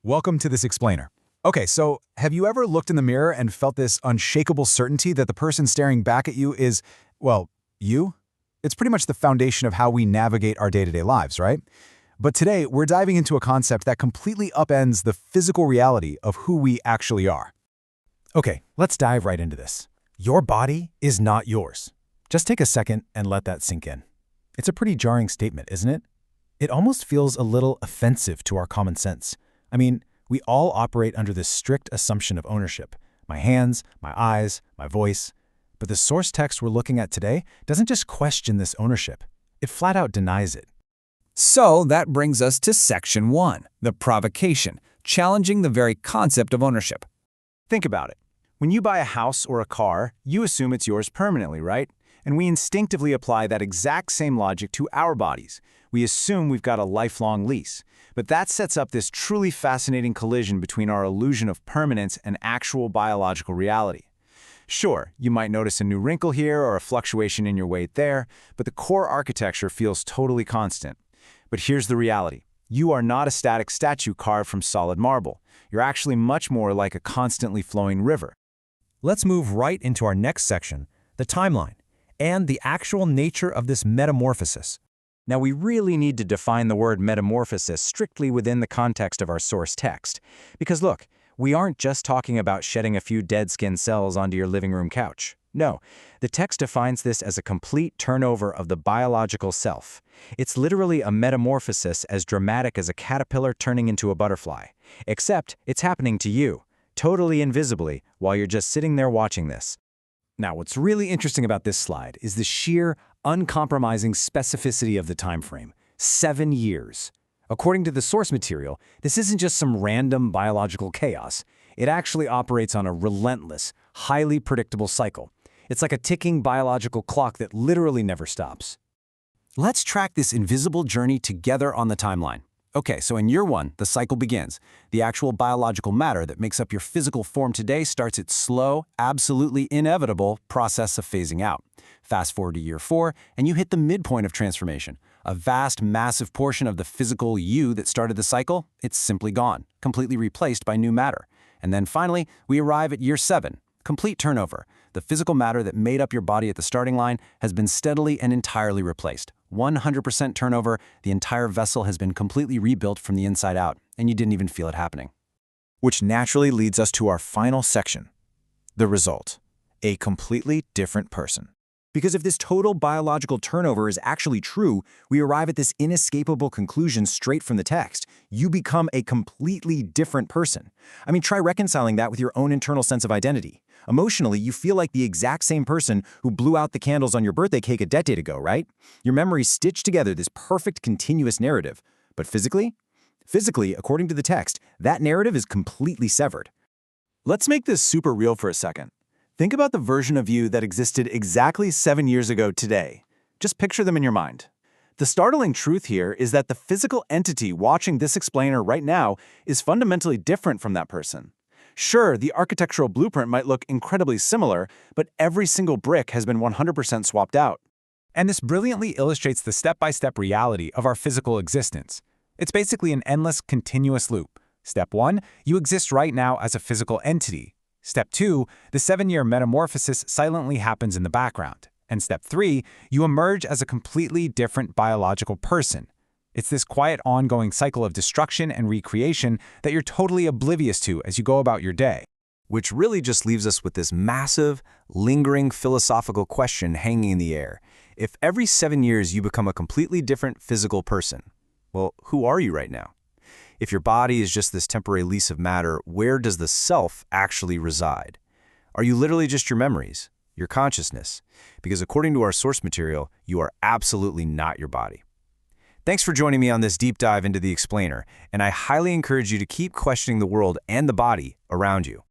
Welcome to this explainer. Okay, so have you ever looked in the mirror and felt this unshakable certainty that the person staring back at you is, well, you? It's pretty much the foundation of how we navigate our day-to-day lives, right? But today, we're diving into a concept that completely upends the physical reality of who we actually are. Okay, let's dive right into this. Your body is not yours. Just take a second and let that sink in. It's a pretty jarring statement, isn't it? It almost feels a little offensive to our common sense. I mean, we all operate under this strict assumption of ownership. My hands, my eyes, my voice. But the source text we're looking at today doesn't just question this ownership. It flat out denies it. So that brings us to Section 1, the provocation, challenging the very concept of ownership. Think about it. When you buy a house or a car, you assume it's yours permanently, right? And we instinctively apply that exact same logic to our bodies. We assume we've got a lifelong lease. But that sets up this truly fascinating collision between our illusion of permanence and actual biological reality. Sure, you might notice a new wrinkle here or a fluctuation in your weight there, but the core architecture feels totally constant. But here's the reality. You are not a static statue carved from solid marble. You're actually much more like a constantly flowing river. Let's move right into our next section, the timeline, and the actual nature of this metamorphosis. Now, we really need to define the word metamorphosis strictly within the context of our source text. Because look, we aren't just talking about shedding a few dead skin cells onto your living room couch. No, the text defines this as a complete turnover of the biological self. It's literally a metamorphosis as dramatic as a caterpillar turning into a butterfly. Except it's happening to you, totally invisibly, while you're just sitting there watching this. Now, what's really interesting about this slide is the sheer, uncompromising specificity of the time frame. 7 years. According to the source material, this isn't just some random biological chaos. It actually operates on a relentless, highly predictable cycle. It's like a ticking biological clock that literally never stops. Let's track this invisible journey together on the timeline. Okay, so in year 1, the cycle begins. The actual biological matter that makes up your physical form today starts its slow, absolutely inevitable process of phasing out. Fast forward to year 4, and you hit the midpoint of transformation. A vast, massive portion of the physical you that started the cycle, it's simply gone, completely replaced by new matter. And then finally, we arrive at year 7. Complete turnover. The physical matter that made up your body at the starting line has been steadily and entirely replaced. 100% turnover, the entire vessel has been completely rebuilt from the inside out, and you didn't even feel it happening. Which naturally leads us to our final section. The result. A completely different person. Because if this total biological turnover is actually true, we arrive at this inescapable conclusion straight from the text. You become a completely different person. I mean, try reconciling that with your own internal sense of identity. Emotionally, you feel like the exact same person who blew out the candles on your birthday cake a decade ago, right? Your memories stitch together this perfect continuous narrative. But physically? Physically, according to the text, that narrative is completely severed. Let's make this super real for a second. Think about the version of you that existed exactly 7 years ago today. Just picture them in your mind. The startling truth here is that the physical entity watching this explainer right now is fundamentally different from that person. Sure, the architectural blueprint might look incredibly similar, but every single brick has been 100% swapped out. And this brilliantly illustrates the step-by-step reality of our physical existence. It's basically an endless, continuous loop. Step 1, you exist right now as a physical entity. Step 2, the 7-year metamorphosis silently happens in the background. And step 3, you emerge as a completely different biological person. It's this quiet, ongoing cycle of destruction and recreation that you're totally oblivious to as you go about your day. Which really just leaves us with this massive, lingering philosophical question hanging in the air. If every 7 years you become a completely different physical person, well, who are you right now? If your body is just this temporary lease of matter, where does the self actually reside? Are you literally just your memories, your consciousness? Because according to our source material, you are absolutely not your body. Thanks for joining me on this deep dive into the explainer, and I highly encourage you to keep questioning the world and the body around you.